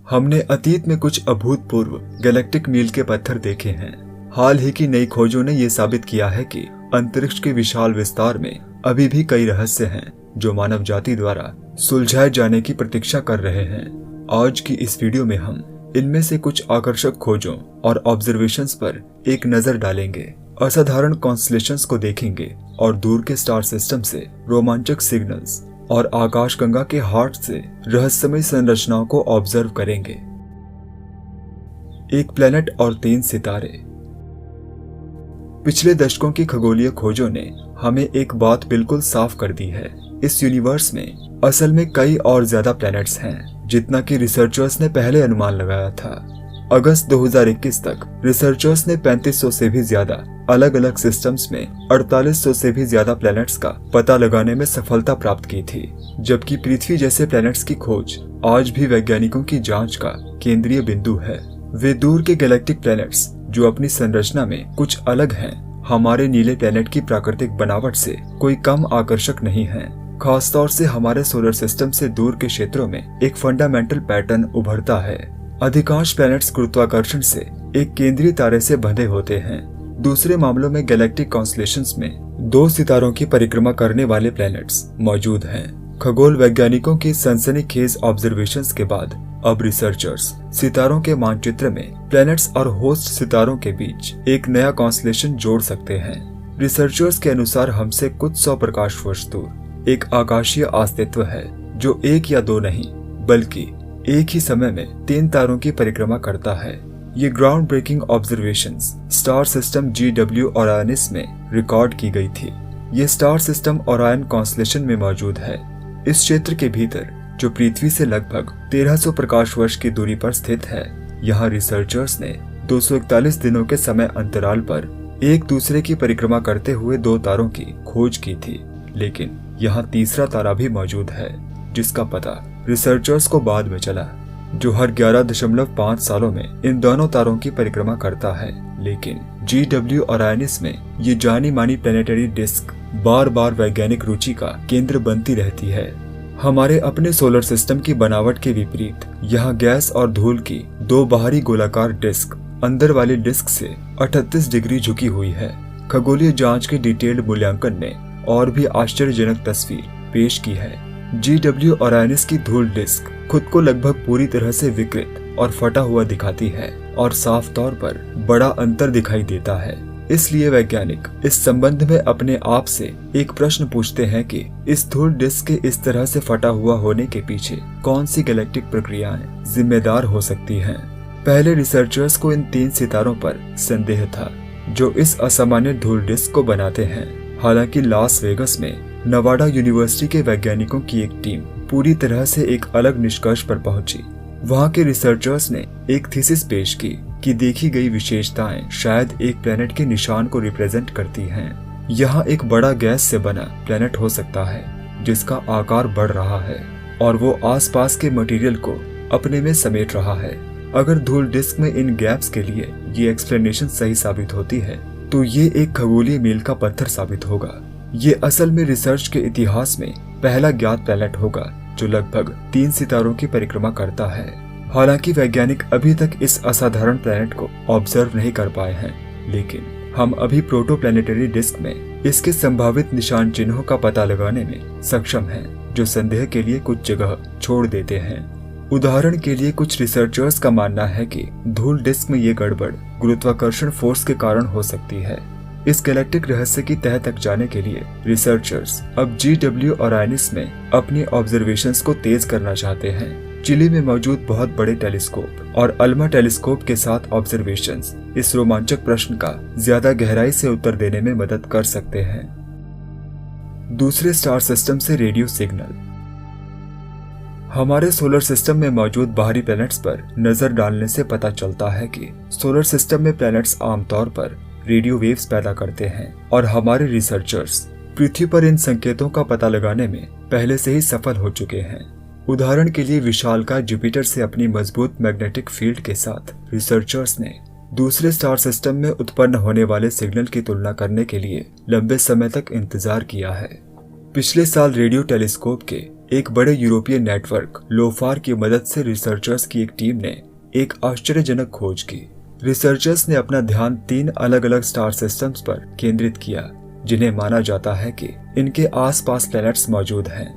हमने अतीत में कुछ अभूतपूर्व गैलेक्टिक मील के पत्थर देखे हैं। हाल ही की नई खोजों ने यह साबित किया है कि अंतरिक्ष के विशाल विस्तार में अभी भी कई रहस्य हैं जो मानव जाति द्वारा सुलझाए जाने की प्रतीक्षा कर रहे हैं। आज की इस वीडियो में हम इनमें से कुछ आकर्षक खोजों और ऑब्जर्वेशंस पर एक नजर डालेंगे, असाधारण कॉन्स्टलेशंस को देखेंगे और दूर के स्टार सिस्टम से रोमांचक सिग्नल्स और आकाशगंगा के हार्ट से रहस्यमय संरचनाओं को ऑब्जर्व करेंगे। एक प्लेनेट और 3 सितारे। पिछले दशकों की खगोलीय खोजों ने हमें एक बात बिल्कुल साफ कर दी है, इस यूनिवर्स में असल में कई और ज्यादा प्लैनेट्स हैं जितना कि रिसर्चर्स ने पहले अनुमान लगाया था। अगस्त 2021 तक रिसर्चर्स ने 3500 से भी ज्यादा अलग अलग सिस्टम्स में 4800 से भी ज्यादा प्लैनेट्स का पता लगाने में सफलता प्राप्त की थी, जबकि पृथ्वी जैसे प्लैनेट्स की खोज आज भी वैज्ञानिकों की जांच का केंद्रीय बिंदु है। वे दूर के गैलेक्टिक प्लैनेट्स जो अपनी संरचना में कुछ अलग हैं, हमारे नीले प्लैनेट की प्राकृतिक बनावट से कोई कम आकर्षक नहीं है। खासतौर से हमारे सोलर सिस्टम से दूर के क्षेत्रों में एक फंडामेंटल पैटर्न उभरता है। अधिकांश प्लैनेट्स गुरुत्वाकर्षण से एक केंद्रीय तारे से बंधे होते हैं। दूसरे मामलों में गैलेक्टिक कॉन्स्टलेशंस में 2 सितारों की परिक्रमा करने वाले प्लैनेट्स मौजूद हैं। खगोल वैज्ञानिकों की सनसनीखेज ऑब्जर्वेशंस के बाद अब रिसर्चर्स सितारों के मानचित्र में प्लैनेट्स और होस्ट सितारों के बीच एक नया कॉन्स्टलेशन जोड़ सकते हैं। रिसर्चर्स के अनुसार हमसे कुछ 100 प्रकाश वर्ष दूर एक आकाशीय अस्तित्व है जो 1 या 2 नहीं बल्कि एक ही समय में 3 तारों की परिक्रमा करता है। ये ground breaking observations star system GW Orionis में रिकॉर्ड की गई थी। ये स्टार सिस्टम ओरायन कॉन्स्टलेशन में मौजूद है। इस क्षेत्र के भीतर जो पृथ्वी से लगभग 1300 प्रकाश वर्ष की दूरी पर स्थित है, यहाँ रिसर्चर्स ने 241 दिनों के समय अंतराल पर एक दूसरे की परिक्रमा करते हुए 2 तारों की खोज की थी, लेकिन यहाँ तीसरा तारा भी मौजूद है जिसका पता रिसर्चर्स को बाद में चला, जो हर 11.5 सालों में इन दोनों तारों की परिक्रमा करता है। लेकिन GW ओरायनिस में ये जानी मानी प्लेनेटरी डिस्क बार बार वैज्ञानिक रुचि का केंद्र बनती रहती है। हमारे अपने सोलर सिस्टम की बनावट के विपरीत यहाँ गैस और धूल की 2 बाहरी गोलाकार डिस्क अंदर वाली डिस्क से 38 डिग्री झुकी हुई है। खगोलीय जांच के डिटेल्ड मूल्यांकन ने और भी आश्चर्यजनक तस्वीर पेश की है। GW ओरायनिस की धूल डिस्क खुद को लगभग पूरी तरह से विकृत और फटा हुआ दिखाती है और साफ तौर पर बड़ा अंतर दिखाई देता है। इसलिए वैज्ञानिक इस संबंध में अपने आप से एक प्रश्न पूछते हैं कि इस धूल डिस्क के इस तरह से फटा हुआ होने के पीछे कौन सी गैलेक्टिक प्रक्रियाएं जिम्मेदार हो सकती हैं। पहले रिसर्चर्स को इन 3 सितारों पर संदेह था जो इस असामान्य धूल डिस्क को बनाते हैं। हालांकि लास वेगस में नवाडा यूनिवर्सिटी के वैज्ञानिकों की एक टीम पूरी तरह से एक अलग निष्कर्ष पर पहुंची। वहां के रिसर्चर्स ने एक थीसिस पेश की कि देखी गई विशेषताएं शायद एक प्लेनेट के निशान को रिप्रेजेंट करती हैं। यहाँ एक बड़ा गैस से बना प्लेनेट हो सकता है जिसका आकार बढ़ रहा है और वो आसपास के मटेरियल को अपने में समेट रहा है। अगर धूल डिस्क में इन गैप्स के लिए ये एक्सप्लेनेशन सही साबित होती है तो ये एक खगोलीय मील का पत्थर साबित होगा। ये असल में रिसर्च के इतिहास में पहला ज्ञात प्लैनेट होगा जो लगभग 3 सितारों की परिक्रमा करता है। हालांकि वैज्ञानिक अभी तक इस असाधारण प्लैनेट को ऑब्जर्व नहीं कर पाए हैं, लेकिन हम अभी प्रोटोप्लैनेटरी डिस्क में इसके संभावित निशान चिन्हों का पता लगाने में सक्षम हैं, जो संदेह के लिए कुछ जगह छोड़ देते हैं। उदाहरण के लिए कुछ रिसर्चर्स का मानना है कि धूल डिस्क में ये गड़बड़ गुरुत्वाकर्षण फोर्स के कारण हो सकती है। इस गैलेक्टिक रहस्य की तह तक जाने के लिए रिसर्चर्स अब GW ओरायनिस में अपनी ऑब्जर्वेशंस को तेज करना चाहते हैं। चिली में मौजूद बहुत बड़े टेलीस्कोप और अल्मा टेलीस्कोप के साथ ऑब्जर्वेशंस इस रोमांचक प्रश्न का ज्यादा गहराई से उत्तर देने में मदद कर सकते हैं। दूसरे स्टार सिस्टम से रेडियो सिग्नल। हमारे सोलर सिस्टम में मौजूद बाहरी प्लैनेट्स पर नजर डालने से पता चलता है कि सोलर सिस्टम में प्लैनेट्स आमतौर पर रेडियो वेव्स पैदा करते हैं और हमारे रिसर्चर्स पृथ्वी पर इन संकेतों का पता लगाने में पहले से ही सफल हो चुके हैं। उदाहरण के लिए विशालकाय जुपिटर से अपनी मजबूत मैग्नेटिक फील्ड के साथ रिसर्चर्स ने दूसरे स्टार सिस्टम में उत्पन्न होने वाले सिग्नल की तुलना करने के लिए लंबे समय तक इंतजार किया है। पिछले साल रेडियो टेलीस्कोप के एक बड़े यूरोपीय नेटवर्क लोफार की मदद से रिसर्चर्स की एक टीम ने एक आश्चर्यजनक खोज की। रिसर्चर्स ने अपना ध्यान 3 अलग अलग स्टार सिस्टम्स पर केंद्रित किया जिन्हें माना जाता है कि इनके आसपास प्लैनेट्स मौजूद हैं।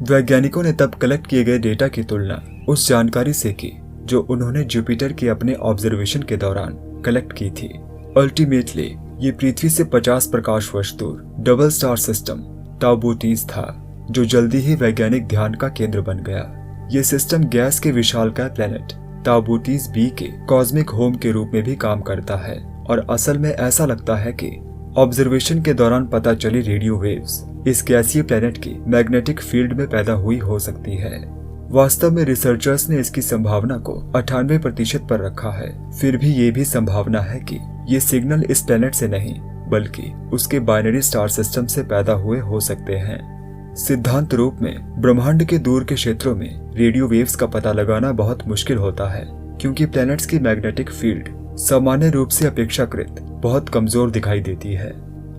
वैज्ञानिकों ने तब कलेक्ट किए गए डेटा की तुलना उस जानकारी से की जो उन्होंने जुपिटर के अपने ऑब्जर्वेशन के दौरान कलेक्ट की थी। अल्टीमेटली ये पृथ्वी से 50 प्रकाश वर्ष दूर डबल स्टार सिस्टम टाउबोटीज था, जो जल्दी ही वैज्ञानिक ध्यान का केंद्र बन गया। ये सिस्टम गैस के विशालकाय प्लैनेट टाउबोटीज बी के कॉस्मिक होम के रूप में भी काम करता है और असल में ऐसा लगता है कि ऑब्जर्वेशन के दौरान पता चली रेडियो वेव्स इस गैसीय प्लैनेट की मैग्नेटिक फील्ड में पैदा हुई हो सकती है। वास्तव में रिसर्चर्स ने इसकी संभावना को 98% पर रखा है। फिर भी ये भी संभावना है कि ये सिग्नल इस प्लैनेट से नहीं बल्कि उसके बाइनरी स्टार सिस्टम से पैदा हुए हो सकते हैं। सिद्धांत रूप में ब्रह्मांड के दूर के क्षेत्रों में रेडियो वेव्स का पता लगाना बहुत मुश्किल होता है क्योंकि प्लैनेट्स की मैग्नेटिक फील्ड सामान्य रूप से अपेक्षाकृत बहुत कमजोर दिखाई देती है।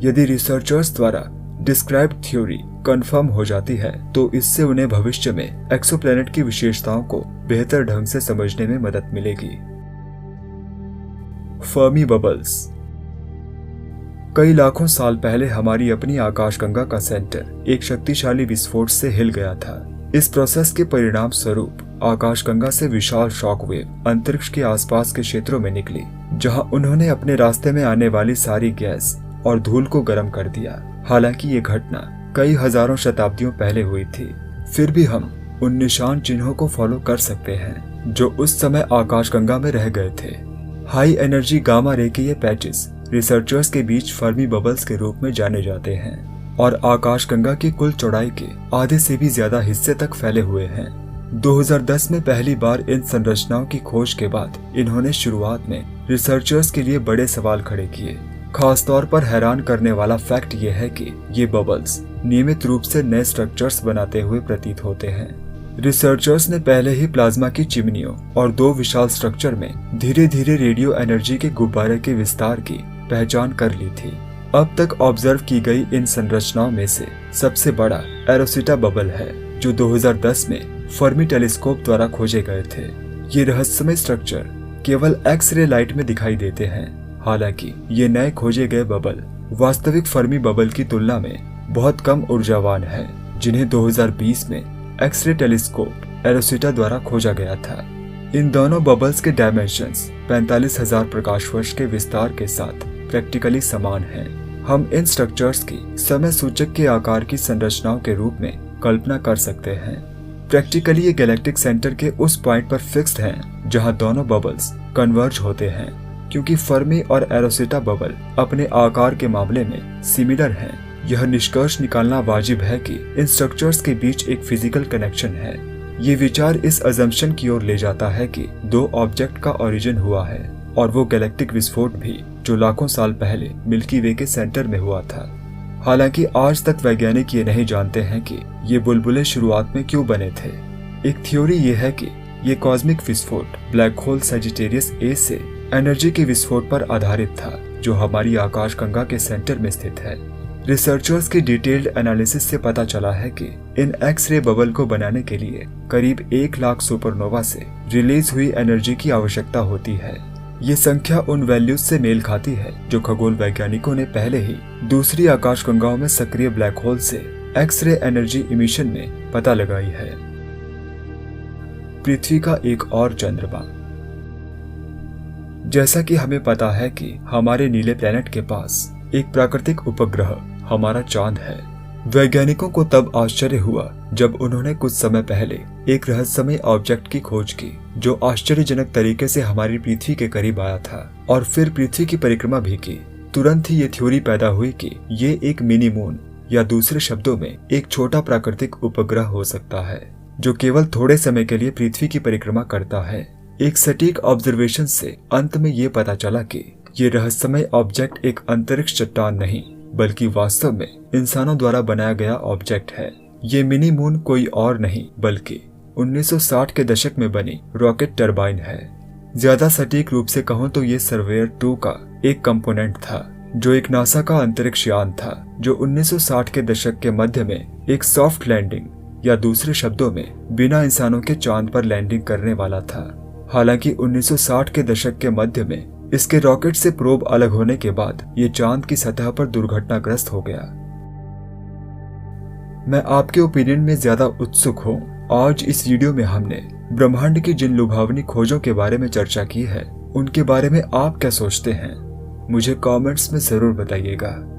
यदि रिसर्चर्स द्वारा डिस्क्राइब्ड थ्योरी कंफर्म हो जाती है तो इससे उन्हें भविष्य में एक्सोप्लैनेट की विशेषताओं को बेहतर ढंग से समझने में मदद मिलेगी। Fermi bubbles. कई लाखों साल पहले हमारी अपनी आकाशगंगा का सेंटर एक शक्तिशाली विस्फोट से हिल गया था। इस प्रोसेस के परिणाम स्वरूप आकाशगंगा से विशाल शॉक वेव अंतरिक्ष के आसपास के क्षेत्रों में निकली, जहां उन्होंने अपने रास्ते में आने वाली सारी गैस और धूल को गर्म कर दिया। हालांकि ये घटना कई हजारों शताब्दियों पहले हुई थी, फिर भी हम उन निशान चिन्हों को फॉलो कर सकते हैं जो उस समय आकाशगंगा में रह गए थे। हाई एनर्जी गामा रे के ये पैचेस रिसर्चर्स के बीच फर्मी बबल्स के रूप में जाने जाते हैं और आकाशगंगा की कुल चौड़ाई के आधे से भी ज्यादा हिस्से तक फैले हुए हैं। 2010 में पहली बार इन संरचनाओं की खोज के बाद इन्होंने शुरुआत में रिसर्चर्स के लिए बड़े सवाल खड़े किए। खास तौर पर हैरान करने वाला फैक्ट ये है कि ये बबल्स नियमित रूप से नए स्ट्रक्चर्स बनाते हुए प्रतीत होते हैं। रिसर्चर्स ने पहले ही प्लाज्मा की चिमनियों और 2 विशाल स्ट्रक्चर में धीरे धीरे रेडियो एनर्जी के गुब्बारे के विस्तार की पहचान कर ली थी। अब तक ऑब्जर्व की गई इन संरचनाओं में से सबसे बड़ा एरोसिटा बबल है, जो 2010 में फर्मी टेलीस्कोप द्वारा खोजे गए थे। ये रहस्यमय स्ट्रक्चर केवल एक्स-रे लाइट में दिखाई देते हैं। हालांकि ये नए खोजे गए बबल वास्तविक फर्मी बबल की तुलना में बहुत कम ऊर्जावान है, जिन्हें 2020 में एक्स-रे टेलीस्कोप एरोसिटा द्वारा खोजा गया था। इन दोनों बबल्स के डायमेंशंस 45,000 प्रकाश वर्ष के विस्तार के साथ प्रैक्टिकली समान हैं। हम इन स्ट्रक्चर्स की समय सूचक के आकार की संरचनाओं के रूप में कल्पना कर सकते हैं। प्रैक्टिकली ये गैलेक्टिक सेंटर के उस पॉइंट पर फिक्स्ड हैं जहां दोनों बबल्स कन्वर्ज होते हैं। क्योंकि फर्मी और एरोसिटा बबल अपने आकार के मामले में सिमिलर हैं, यह निष्कर्ष निकालना वाजिब है कि इन स्ट्रक्चर्स के बीच एक फिजिकल कनेक्शन है। ये विचार इस अजम्पशन की ओर ले जाता है कि 2 ऑब्जेक्ट का ओरिजिन हुआ है और वो गैलेक्टिक विस्फोट भी जो लाखों साल पहले मिल्की वे के सेंटर में हुआ था। हालांकि आज तक वैज्ञानिक ये नहीं जानते हैं कि ये बुलबुले शुरुआत में क्यों बने थे। एक थ्योरी ये है कि ये कॉस्मिक विस्फोट ब्लैक होल सजिटेरियस ए से एनर्जी के विस्फोट पर आधारित था, जो हमारी आकाशगंगा के सेंटर में स्थित है। रिसर्चर्स की डिटेल्ड एनालिसिस से पता चला है कि इन एक्स-रे बबल को बनाने के लिए करीब 1 लाख सुपरनोवा से रिलीज हुई एनर्जी की आवश्यकता होती है। ये संख्या उन वैल्यूज से मेल खाती है जो खगोल वैज्ञानिकों ने पहले ही दूसरी आकाशगंगाओं में सक्रिय ब्लैक होल से एक्स-रे एनर्जी इमिशन में पता लगाई है। पृथ्वी का एक और चंद्रमा। जैसा कि हमें पता है कि हमारे नीले प्लैनेट के पास एक प्राकृतिक उपग्रह हमारा चांद है। वैज्ञानिकों को तब आश्चर्य हुआ जब उन्होंने कुछ समय पहले एक रहस्यमय ऑब्जेक्ट की खोज की जो आश्चर्यजनक तरीके से हमारी पृथ्वी के करीब आया था और फिर पृथ्वी की परिक्रमा भी की। तुरंत ही ये थ्योरी पैदा हुई कि ये एक मिनी मून या दूसरे शब्दों में एक छोटा प्राकृतिक उपग्रह हो सकता है जो केवल थोड़े समय के लिए पृथ्वी की परिक्रमा करता है। एक सटीक ऑब्जर्वेशन से अंत में ये पता चला कि ये रहस्यमय ऑब्जेक्ट एक अंतरिक्ष चट्टान नहीं बल्कि वास्तव में इंसानों द्वारा बनाया गया ऑब्जेक्ट है। ये मिनी मून कोई और नहीं बल्कि 1960 के दशक में बनी रॉकेट टरबाइन है। ज्यादा सटीक रूप से कहूं तो ये सर्वेयर 2 का एक कंपोनेंट था जो एक नासा का अंतरिक्ष यान था जो 1960 के दशक के मध्य में एक सॉफ्ट लैंडिंग या दूसरे शब्दों में बिना इंसानों के चांद पर लैंडिंग करने वाला था। हालांकि 1960 के दशक के मध्य में इसके रॉकेट से प्रोब अलग होने के बाद ये चांद की सतह पर दुर्घटनाग्रस्त हो गया। मैं आपके ओपिनियन में ज्यादा उत्सुक हूँ। आज इस वीडियो में हमने ब्रह्मांड की जिन लुभावनी खोजों के बारे में चर्चा की है, उनके बारे में आप क्या सोचते हैं? मुझे कमेंट्स में जरूर बताइएगा।